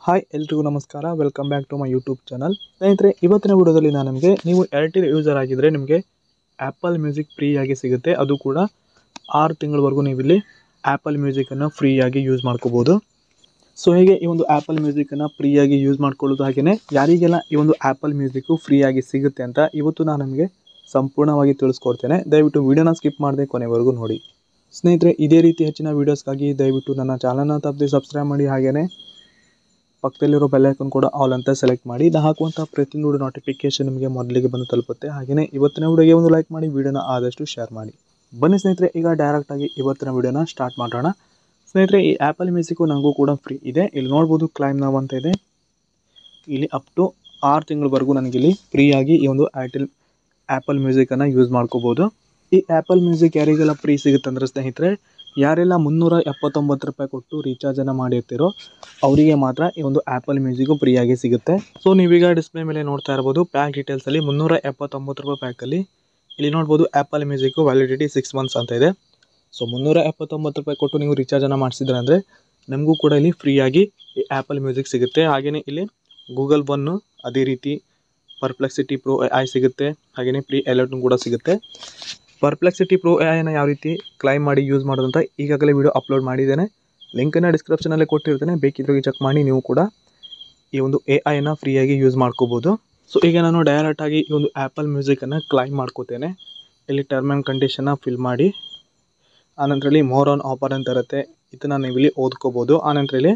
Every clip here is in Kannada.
ಹಾಯ್ ಎಲ್ರಿಗೂ ನಮಸ್ಕಾರ. Welcome back to my YouTube channel. ಸ್ನೇಹಿತರೆ, ಇವತ್ತಿನ ವಿಡಿಯೋದಲ್ಲಿ ನಾನು ನಿಮಗೆ ನೀವು ಏರ್ಟೆಲ್ ಯೂಸರ್ ಆಗಿದ್ದರೆ ನಿಮಗೆ ಆ್ಯಪಲ್ ಮ್ಯೂಸಿಕ್ ಫ್ರೀಯಾಗಿ ಸಿಗುತ್ತೆ. ಅದು ಕೂಡ 6 ತಿಂಗಳವರೆಗೂ ನೀವು ಇಲ್ಲಿ ಆ್ಯಪಲ್ ಮ್ಯೂಸಿಕನ್ನು ಫ್ರೀಯಾಗಿ ಯೂಸ್ ಮಾಡ್ಕೋಬೋದು. ಸೊ ಹೇಗೆ ಈ ಒಂದು ಆ್ಯಪಲ್ ಮ್ಯೂಸಿಕನ್ನು ಫ್ರೀಯಾಗಿ ಯೂಸ್ ಮಾಡ್ಕೊಳ್ಳೋದು, ಹಾಗೆಯೇ ಯಾರಿಗೆಲ್ಲ ಈ ಒಂದು ಆ್ಯಪಲ್ ಮ್ಯೂಸಿಕ್ಕು ಫ್ರೀಯಾಗಿ ಸಿಗುತ್ತೆ ಅಂತ ಇವತ್ತು ನಾನು ನಿಮಗೆ ಸಂಪೂರ್ಣವಾಗಿ ತಿಳಿಸ್ಕೊಡ್ತೇನೆ. ದಯವಿಟ್ಟು ವಿಡಿಯೋನ ಸ್ಕಿಪ್ ಮಾಡದೆ ಕೊನೆವರೆಗೂ ನೋಡಿ. ಸ್ನೇಹಿತರೆ, ಇದೇ ರೀತಿ ಹೆಚ್ಚಿನ ವೀಡಿಯೋಸ್ಗಾಗಿ ದಯವಿಟ್ಟು ನನ್ನ ಚಾನಲ್ನ ತಪ್ಪದೆ ಸಬ್ಸ್ಕ್ರೈಬ್ ಮಾಡಿ, ಹಾಗೆಯೇ ಪಕ್ಕದಲ್ಲಿರೋ ಬೆಲ್ ಐಕಾನ್ ಕೂಡ ಆಲ್ ಅಂತ ಸೆಲೆಕ್ಟ್ ಮಾಡಿ. ನಾನು ಹಾಕುವಂಥ ಪ್ರತಿಯೊಂದು ನೋಟಿಫಿಕೇಶನ್ ನಿಮಗೆ ಮೊದಲಿಗೆ ಬಂದು ತಲುಪುತ್ತೆ. ಹಾಗೆಯೇ ಇವತ್ತಿನ ವಿಡಿಯೋಗೆ ಒಂದು ಲೈಕ್ ಮಾಡಿ, ವಿಡಿಯೋನ ಆದಷ್ಟು ಶೇರ್ ಮಾಡಿ. ಬನ್ನಿ ಸ್ನೇಹಿತರೆ, ಈಗ ಡೈರೆಕ್ಟಾಗಿ ಇವತ್ತಿನ ವಿಡಿಯೋನ ಸ್ಟಾರ್ಟ್ ಮಾಡೋಣ. ಸ್ನೇಹಿತರೆ, ಈ ಆ್ಯಪಲ್ ಮ್ಯೂಸಿಕ್ಕು ನನಗೂ ಕೂಡ ಫ್ರೀ ಇದೆ. ಇಲ್ಲಿ ನೋಡ್ಬೋದು ಕ್ಲೈಮ್ ನೌ ಅಂತ ಇದೆ. ಇಲ್ಲಿ ಅಪ್ ಟು 6 ತಿಂಗಳವರೆಗೂ ನನಗಿಲ್ಲಿ ಫ್ರೀಯಾಗಿ ಈ ಒಂದು ಆ್ಯಪಲ್ ಮ್ಯೂಸಿಕನ್ನು ಯೂಸ್ ಮಾಡ್ಕೋಬೋದು. ಈ ಆ್ಯಪಲ್ ಮ್ಯೂಸಿಕ್ ಯಾರಿಗೆಲ್ಲ ಫ್ರೀ ಸಿಗುತ್ತೆ ಅಂದರೆ ಸ್ನೇಹಿತರೆ, ಯಾರೆಲ್ಲ 379 ರೂಪಾಯಿ ಕೊಟ್ಟು ರೀಚಾರ್ಜನ್ನು ಮಾಡಿರ್ತೀರೋ ಅವರಿಗೆ ಮಾತ್ರ ಈ ಒಂದು ಆ್ಯಪಲ್ ಮ್ಯೂಸಿಕ್ಕು ಫ್ರೀಯಾಗಿ ಸಿಗುತ್ತೆ. ಸೊ ನೀವೀಗ ಡಿಸ್ಪ್ಲೇ ಮೇಲೆ ನೋಡ್ತಾ ಇರ್ಬೋದು ಪ್ಯಾಕ್ ಡೀಟೇಲ್ಸಲ್ಲಿ 379 ರೂಪಾಯಿ ಪ್ಯಾಕಲ್ಲಿ ಇಲ್ಲಿ ನೋಡ್ಬೋದು ಆ್ಯಪಲ್ ಮ್ಯೂಸಿಕ್ಕು ವ್ಯಾಲಿಡಿಟಿ 6 ಮಂತ್ಸ್ ಅಂತ ಇದೆ. ಸೊ 379 ರೂಪಾಯಿ ಕೊಟ್ಟು ನೀವು ರೀಚಾರ್ಜನ್ನು ಮಾಡಿಸಿದ್ರೆ ಅಂದರೆ ನಮಗೂ ಕೂಡ ಇಲ್ಲಿ ಫ್ರೀಯಾಗಿ ಈ ಆ್ಯಪಲ್ ಮ್ಯೂಸಿಕ್ ಸಿಗುತ್ತೆ. ಹಾಗೆಯೇ ಇಲ್ಲಿ ಗೂಗಲ್ ಒನ್ನು, ಅದೇ ರೀತಿ ಪರ್ಪ್ಲೆಕ್ಸಿಟಿ ಪ್ರೋ AI ಸಿಗುತ್ತೆ. ಹಾಗೆಯೇ ಫ್ರೀ ಅಲರ್ಟ್ನು ಕೂಡ ಸಿಗುತ್ತೆ. ಪರ್ಪ್ಲೆಕ್ಸಿಟಿ ಪ್ರೋ AIನ ಯಾವ ರೀತಿ ಕ್ಲೈಮ್ ಮಾಡಿ ಯೂಸ್ ಮಾಡೋದಂತ ಈಗಾಗಲೇ ವಿಡಿಯೋ ಅಪ್ಲೋಡ್ ಮಾಡಿದ್ದೇನೆ. ಲಿಂಕನ್ನು ಡಿಸ್ಕ್ರಿಪ್ಷನಲ್ಲಿ ಕೊಟ್ಟಿರ್ತೇನೆ, ಬೇಕಿದ್ರೆ ಚೆಕ್ ಮಾಡಿ ನೀವು ಕೂಡ ಈ ಒಂದು AIನ ಫ್ರೀಯಾಗಿ ಯೂಸ್ ಮಾಡ್ಕೋಬೋದು. ಸೊ ಈಗ ನಾನು ಡೈರೆಕ್ಟಾಗಿ ಈ ಒಂದು ಆ್ಯಪಲ್ ಮ್ಯೂಸಿಕನ್ನು ಕ್ಲೈಮ್ ಮಾಡ್ಕೋತೇನೆ. ಇಲ್ಲಿ ಟರ್ಮ್ ಆ್ಯಂಡ್ ಕಂಡೀಷನ್ನ ಫಿಲ್ ಮಾಡಿ, ಆನಂತರ ಇಲ್ಲಿ ಮೋರ್ ಆನ್ ಆಫರ್ ಅಂತ ಇರುತ್ತೆ, ಇದನ್ನು ನೀವು ಇಲ್ಲಿ ಓದ್ಕೋಬೋದು. ಆನಂತರ ಇಲ್ಲಿ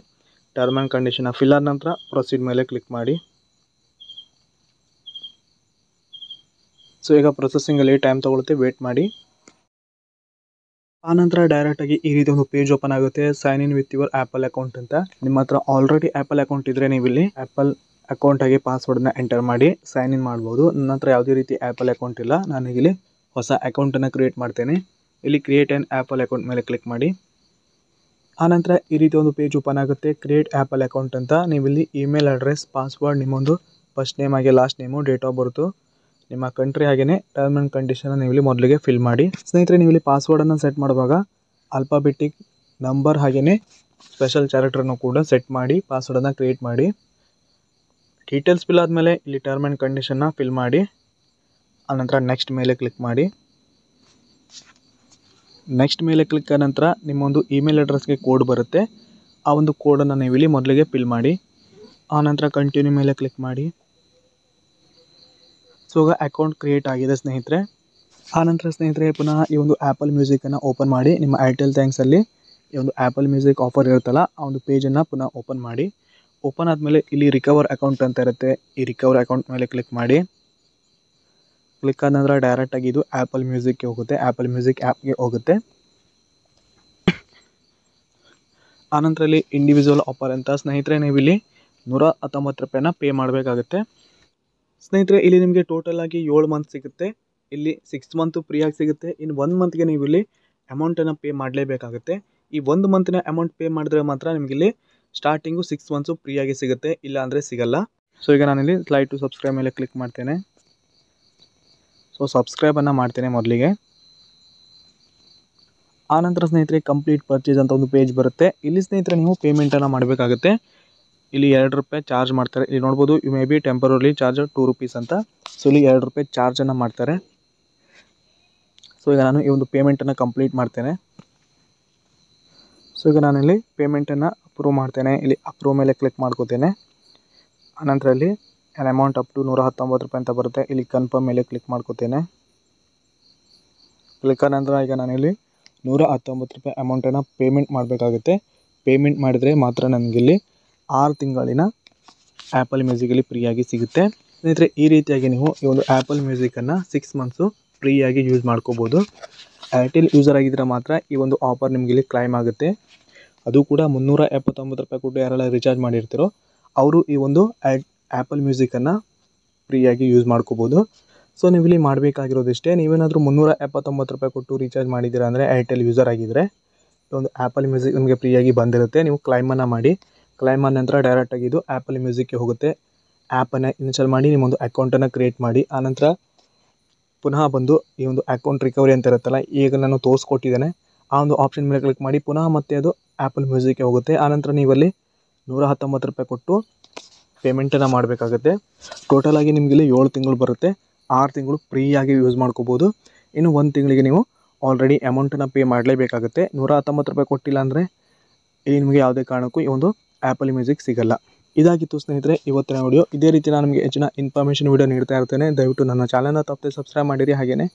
ಟರ್ಮ್ ಆ್ಯಂಡ್ ಕಂಡೀಷನ್ನ ಫಿಲ್ ಆದ ನಂತರ ಪ್ರೊಸೀಡ್ ಮೇಲೆ ಕ್ಲಿಕ್ ಮಾಡಿ. ಸೊ ಈಗ ಪ್ರೊಸೆಸಿಂಗಲ್ಲಿ ಟೈಮ್ ತೊಗೊಳುತ್ತೆ, ವೇಟ್ ಮಾಡಿ. ಆನಂತರ ಡೈರೆಕ್ಟಾಗಿ ಈ ರೀತಿ ಒಂದು ಪೇಜ್ ಓಪನ್ ಆಗುತ್ತೆ, sign in with your Apple account ಅಂತ. ನಿಮ್ಮ ಹತ್ರ ಆಲ್ರೆಡಿ ಆ್ಯಪಲ್ ಅಕೌಂಟ್ ಇದ್ದರೆ ನೀವು ಇಲ್ಲಿ ಆ್ಯಪಲ್ ಅಕೌಂಟಾಗಿ ಪಾಸ್ವರ್ಡನ್ನ ಎಂಟರ್ ಮಾಡಿ ಸೈನ್ ಇನ್ ಮಾಡ್ಬೋದು. ನನ್ನ ಹತ್ರ ಯಾವುದೇ ರೀತಿ ಆ್ಯಪಲ್ ಅಕೌಂಟ್ ಇಲ್ಲ, ನಾನೀಗಿಲ್ಲಿ ಹೊಸ ಅಕೌಂಟನ್ನು ಕ್ರಿಯೇಟ್ ಮಾಡ್ತೇನೆ. ಇಲ್ಲಿ ಕ್ರಿಯೇಟ್ ಆ್ಯನ್ ಆ್ಯಪಲ್ ಅಕೌಂಟ್ ಮೇಲೆ ಕ್ಲಿಕ್ ಮಾಡಿ. ಆನಂತರ ಈ ರೀತಿ ಒಂದು ಪೇಜ್ ಓಪನ್ ಆಗುತ್ತೆ, ಕ್ರಿಯೇಟ್ ಆ್ಯಪಲ್ ಅಕೌಂಟ್ ಅಂತ. ನೀವಿಲ್ಲಿ ಇಮೇಲ್ ಅಡ್ರೆಸ್, ಪಾಸ್ವರ್ಡ್, ನಿಮ್ಮೊಂದು ಫಸ್ಟ್ ನೇಮ್ ಹಾಗೆ last name, date of birth, ನಿಮ್ಮ ಕಂಟ್ರಿ ಹಾಗೆಯೇ ಟರ್ಮ್ ಆ್ಯಂಡ್ ಕಂಡೀಷನ್ ನೀವು ಇಲ್ಲಿ ಮೊದಲಿಗೆ ಫಿಲ್ ಮಾಡಿ. ಸ್ನೇಹಿತರೆ, ನೀವು ಇಲ್ಲಿ ಪಾಸ್ವರ್ಡನ್ನು ಸೆಟ್ ಮಾಡುವಾಗ ಆಲ್ಫಾಬೆಟಿಕ್ ನಂಬರ್ ಹಾಗೆಯೇ ಸ್ಪೆಷಲ್ ಕ್ಯಾರೆಕ್ಟರ್ನು ಕೂಡ ಸೆಟ್ ಮಾಡಿ ಪಾಸ್ವರ್ಡನ್ನು ಕ್ರಿಯೇಟ್ ಮಾಡಿ. ಡೀಟೇಲ್ಸ್ ಫಿಲ್ ಆದಮೇಲೆ ಇಲ್ಲಿ ಟರ್ಮ್ ಆ್ಯಂಡ್ ಕಂಡೀಷನ್ನ ಫಿಲ್ ಮಾಡಿ, ಆನಂತರ ನೆಕ್ಸ್ಟ್ ಮೇಲೆ ಕ್ಲಿಕ್ ಮಾಡಿ. ನೆಕ್ಸ್ಟ್ ಮೇಲೆ ಕ್ಲಿಕ್ ಆದ ನಂತರ ನಿಮ್ಮೊಂದು ಇಮೇಲ್ ಅಡ್ರೆಸ್ಗೆ ಕೋಡ್ ಬರುತ್ತೆ, ಆ ಒಂದು ಕೋಡನ್ನು ನೀವು ಇಲ್ಲಿ ಮೊದಲಿಗೆ ಫಿಲ್ ಮಾಡಿ. ಆನಂತರ ಕಂಟಿನ್ಯೂ ಮೇಲೆ ಕ್ಲಿಕ್ ಮಾಡಿ. ಸೊ ಈಗ ಅಕೌಂಟ್ ಕ್ರಿಯೇಟ್ ಆಗಿದೆ ಸ್ನೇಹಿತರೆ. ಆನಂತರ ಸ್ನೇಹಿತರೆ, ಪುನಃ ಈ ಒಂದು ಆ್ಯಪಲ್ ಮ್ಯೂಸಿಕನ್ನು ಓಪನ್ ಮಾಡಿ. ನಿಮ್ಮ ಏರ್ಟೆಲ್ ಥ್ಯಾಂಕ್ಸಲ್ಲಿ ಈ ಒಂದು ಆ್ಯಪಲ್ ಮ್ಯೂಸಿಕ್ ಆಫರ್ ಇರುತ್ತಲ್ಲ, ಆ ಒಂದು ಪೇಜನ್ನು ಪುನಃ ಓಪನ್ ಮಾಡಿ. ಓಪನ್ ಆದಮೇಲೆ ಇಲ್ಲಿ ರಿಕವರ್ ಅಕೌಂಟ್ ಅಂತ ಇರುತ್ತೆ, ಈ ರಿಕವರ್ ಅಕೌಂಟ್ ಮೇಲೆ ಕ್ಲಿಕ್ ಮಾಡಿ. ಕ್ಲಿಕ್ ಆದ ನಂತರ ಡೈರೆಕ್ಟಾಗಿ ಇದು ಆ್ಯಪಲ್ ಮ್ಯೂಸಿಕ್ಗೆ ಹೋಗುತ್ತೆ, ಆ್ಯಪಲ್ ಮ್ಯೂಸಿಕ್ ಆ್ಯಪ್ಗೆ ಹೋಗುತ್ತೆ. ಆನಂತರ ಇಲ್ಲಿ ಇಂಡಿವಿಜುವಲ್ ಆಫರ್ ಅಂತ ಸ್ನೇಹಿತರೆ, ನೀವು ಇಲ್ಲಿ 119 ರೂಪಾಯಿನ ಪೇ ಮಾಡಬೇಕಾಗುತ್ತೆ. ಸ್ನೇಹಿತರೆ, ಇಲ್ಲಿ ನಿಮಗೆ ಟೋಟಲ್ ಆಗಿ 7 ಮಂತ್ ಸಿಗುತ್ತೆ. ಇಲ್ಲಿ 6 ಮಂತು ಫ್ರೀಯಾಗಿ ಸಿಗುತ್ತೆ. ಇನ್ನು 1 ಮಂತ್ಗೆ ನೀವು ಇಲ್ಲಿ ಅಮೌಂಟನ್ನು ಪೇ ಮಾಡಲೇಬೇಕಾಗುತ್ತೆ. ಈ 1 ಮಂತಿನ ಅಮೌಂಟ್ ಪೇ ಮಾಡಿದ್ರೆ ಮಾತ್ರ ನಿಮಗಿಲ್ಲಿ ಸ್ಟಾರ್ಟಿಂಗು 6 ಮಂತ್ಸು ಫ್ರೀಯಾಗಿ ಸಿಗುತ್ತೆ, ಇಲ್ಲ ಅಂದರೆ ಸಿಗಲ್ಲ. ಸೊ ಈಗ ನಾನಿಲ್ಲಿ ಸ್ಲೈಡ್ ಟು ಸಬ್ಸ್ಕ್ರೈಬ್ ಮೇಲೆ ಕ್ಲಿಕ್ ಮಾಡ್ತೇನೆ. ಸೊ ಸಬ್ಸ್ಕ್ರೈಬನ್ನು ಮಾಡ್ತೇನೆ ಮೊದಲಿಗೆ. ಆನಂತರ ಸ್ನೇಹಿತರೆ, ಕಂಪ್ಲೀಟ್ ಪರ್ಚೇಸ್ ಅಂತ ಒಂದು ಪೇಜ್ ಬರುತ್ತೆ. ಇಲ್ಲಿ ಸ್ನೇಹಿತರೆ ನೀವು ಪೇಮೆಂಟನ್ನು ಮಾಡಬೇಕಾಗುತ್ತೆ. ಇಲ್ಲಿ 2 ರೂಪಾಯಿ ಚಾರ್ಜ್ ಮಾಡ್ತಾರೆ. ಇಲ್ಲಿ ನೋಡ್ಬೋದು, you may be temporary charge 2 rupees ಅಂತ. ಸೊ ಇಲ್ಲಿ 2 ರೂಪಾಯಿ ಚಾರ್ಜನ್ನು ಮಾಡ್ತಾರೆ. ಸೊ ಈಗ ನಾನು ಈ ಒಂದು ಪೇಮೆಂಟನ್ನು ಕಂಪ್ಲೀಟ್ ಮಾಡ್ತೇನೆ. ಸೊ ಈಗ ನಾನಿಲ್ಲಿ ಪೇಮೆಂಟನ್ನು ಅಪ್ರೂವ್ ಮಾಡ್ತೇನೆ. ಇಲ್ಲಿ ಅಪ್ರೂವ್ ಮೇಲೆ ಕ್ಲಿಕ್ ಮಾಡ್ಕೋತೇನೆ. ಆನಂತರ ಇಲ್ಲಿ ಆ್ಯನ್ ಅಮೌಂಟ್ ಅಪ್ ಟು 119 ರೂಪಾಯಿ ಅಂತ ಬರುತ್ತೆ. ಇಲ್ಲಿ ಕನ್ಫರ್ಮ್ ಮೇಲೆ ಕ್ಲಿಕ್ ಮಾಡ್ಕೋತೇನೆ. ಕ್ಲಿಕ್ ಆದ ನಂತರ ಈಗ ನಾನಿಲ್ಲಿ 119 ರೂಪಾಯಿ ಅಮೌಂಟನ್ನು ಪೇಮೆಂಟ್ ಮಾಡಬೇಕಾಗುತ್ತೆ. ಪೇಮೆಂಟ್ ಮಾಡಿದರೆ ಮಾತ್ರ ನನಗಿಲ್ಲಿ 6 ತಿಂಗಳಿನ ಆ್ಯಪಲ್ ಮ್ಯೂಸಿಕಲ್ಲಿ ಫ್ರೀಯಾಗಿ ಸಿಗುತ್ತೆ. ಸ್ನೇಹಿತರೆ, ಈ ರೀತಿಯಾಗಿ ನೀವು ಈ ಒಂದು ಆ್ಯಪಲ್ ಮ್ಯೂಸಿಕನ್ನು 6 ಮಂತ್ಸು ಫ್ರೀಯಾಗಿ ಯೂಸ್ ಮಾಡ್ಕೋಬೋದು. ಏರ್ಟೆಲ್ ಯೂಸರ್ ಆಗಿದ್ದರೆ ಮಾತ್ರ ಈ ಒಂದು ಆಫರ್ ನಿಮಗಿಲ್ಲಿ ಕ್ಲೈಮ್ ಆಗುತ್ತೆ. ಅದು ಕೂಡ 379 ರೂಪಾಯಿ ಕೊಟ್ಟು ಯಾರೆಲ್ಲ ರೀಚಾರ್ಜ್ ಮಾಡಿರ್ತೀರೋ ಅವರು ಈ ಒಂದು ಆ್ಯಪಲ್ ಮ್ಯೂಸಿಕನ್ನು ಫ್ರೀಯಾಗಿ ಯೂಸ್ ಮಾಡ್ಕೋಬೋದು. ಸೊ ನೀವು ಇಲ್ಲಿ ಮಾಡಬೇಕಾಗಿರೋದಿಷ್ಟೇ, ನೀವೇನಾದರೂ 379 ರೂಪಾಯಿ ಕೊಟ್ಟು ರೀಚಾರ್ಜ್ ಮಾಡಿದ್ದೀರಾ ಅಂದರೆ ಏರ್ಟೆಲ್ ಯೂಸರ್ ಆಗಿದ್ದರೆ ಈ ಒಂದು ಆ್ಯಪಲ್ ಮ್ಯೂಸಿಕ್ ನಿಮಗೆ ಫ್ರೀಯಾಗಿ ಬಂದಿರುತ್ತೆ. ನೀವು ಕ್ಲೈಮನ್ನು ಮಾಡಿ. ಕ್ಲೈಮ್ ಆದ ನಂತರ ಡೈರೆಕ್ಟಾಗಿ ಇದು ಆ್ಯಪಲ್ ಮ್ಯೂಸಿಕ್ಗೆ ಹೋಗುತ್ತೆ. ಆ್ಯಪನ್ನು ಇನ್ಸ್ಟಾಲ್ ಮಾಡಿ ನಿಮ್ಮೊಂದು ಅಕೌಂಟನ್ನು ಕ್ರಿಯೇಟ್ ಮಾಡಿ. ಆನಂತರ ಪುನಃ ಬಂದು ಈ ಒಂದು ಅಕೌಂಟ್ ರಿಕವರಿ ಅಂತ ಇರುತ್ತಲ್ಲ, ಈಗ ನಾನು ತೋರಿಸ್ಕೊಟ್ಟಿದ್ದೇನೆ, ಆ ಒಂದು ಆಪ್ಷನ್ ಮೇಲೆ ಕ್ಲಿಕ್ ಮಾಡಿ ಪುನಃ ಮತ್ತೆ ಅದು ಆ್ಯಪಲ್ ಮ್ಯೂಸಿಕ್ಗೆ ಹೋಗುತ್ತೆ. ಆನಂತರ ನೀವಲ್ಲಿ ₹119 ಕೊಟ್ಟು ಪೇಮೆಂಟನ್ನು ಮಾಡಬೇಕಾಗುತ್ತೆ. ಟೋಟಲಾಗಿ ನಿಮಗೆ ಇಲ್ಲಿ 7 ತಿಂಗಳು ಬರುತ್ತೆ. 6 ತಿಂಗಳು ಫ್ರೀಯಾಗಿ ಯೂಸ್ ಮಾಡ್ಕೋಬೋದು. ಇನ್ನು 1 ತಿಂಗಳಿಗೆ ನೀವು ಆಲ್ರೆಡಿ ಅಮೌಂಟನ್ನು ಪೇ ಮಾಡಲೇಬೇಕಾಗುತ್ತೆ. ₹119 ಕೊಟ್ಟಿಲ್ಲ ಅಂದರೆ ಇಲ್ಲಿ ನಿಮಗೆ ಯಾವುದೇ ಕಾರಣಕ್ಕೂ ಈ ಒಂದು ಆ್ಯಪಲ್ ಮ್ಯೂಸಿಕ್ ಸಿಗಲ್ಲ. ಇದಾಗಿತ್ತು ಸ್ನೇಹಿತರೆ ಇವತ್ತಿನ ವಿಡಿಯೋ. ಇದೇ ರೀತಿ ನಾನು ನಿಮಗೆ ಹೆಚ್ಚಿನ ಇನ್ಫಾರ್ಮೇಷನ್ ವಿಡಿಯೋ ನೀಡ್ತಾ ಇರ್ತೇನೆ. ದಯವಿಟ್ಟು ನನ್ನ ಚಾನಲ್ನ ತಪ್ಪದೆ ಸಬ್ಸ್ಕ್ರೈಬ್ ಮಾಡಿರಿ. ಹಾಗೆಯೇ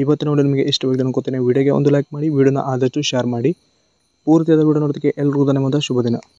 ಇವತ್ತಿನ ವಿಡಿಯೋ ನಿಮಗೆ ಇಷ್ಟವಾಗಿದೆ ಅನ್ಕೋತೇನೆ. ವಿಡಿಯೋಗೆ ಒಂದು ಲೈಕ್ ಮಾಡಿ, ವಿಡಿಯೋನ ಆದಷ್ಟು ಶೇರ್ ಮಾಡಿ. ಪೂರ್ತಿಯಾದ ವಿಡಿಯೋ ನೋಡೋದಕ್ಕೆ ಎಲ್ರಿಗೂ ಧನ್ಯವಾದ. ಶುಭ ದಿನ.